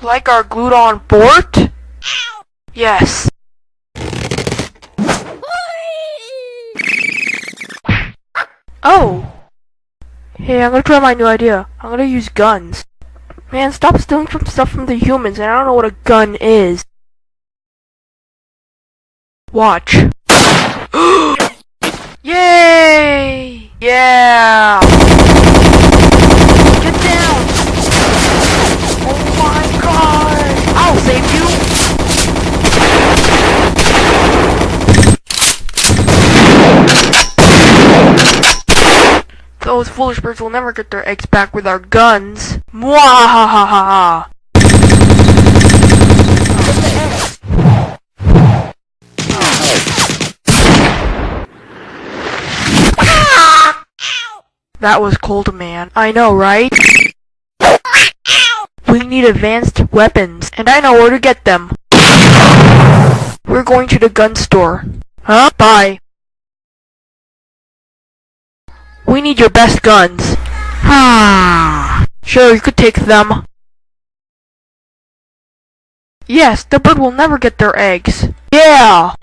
Like our glued on fort? Yes. Oh! Hey, I'm gonna try my new idea. I'm gonna use guns. Man, stop stealing stuff from the humans, and I don't know what a gun is. Watch. Yay! Yeah! Get down! Oh my god! I'll save you! Those foolish birds will never get their eggs back with our guns. Mwahahaha! That was cold, man. I know, right? We need advanced weapons, and I know where to get them. We're going to the gun store. Huh? Bye. We need your best guns. Sure, you could take them. Yes, the bird will never get their eggs. Yeah!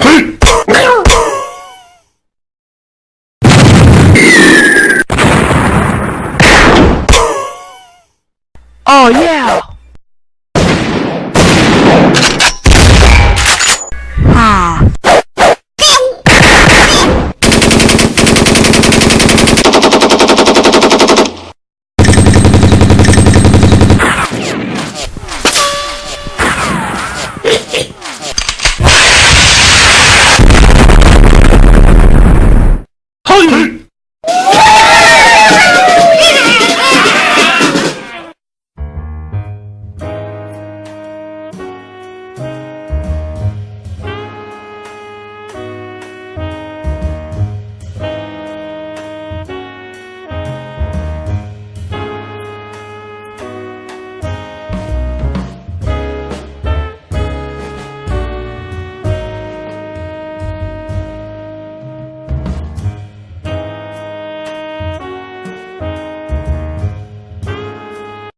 Oh yeah!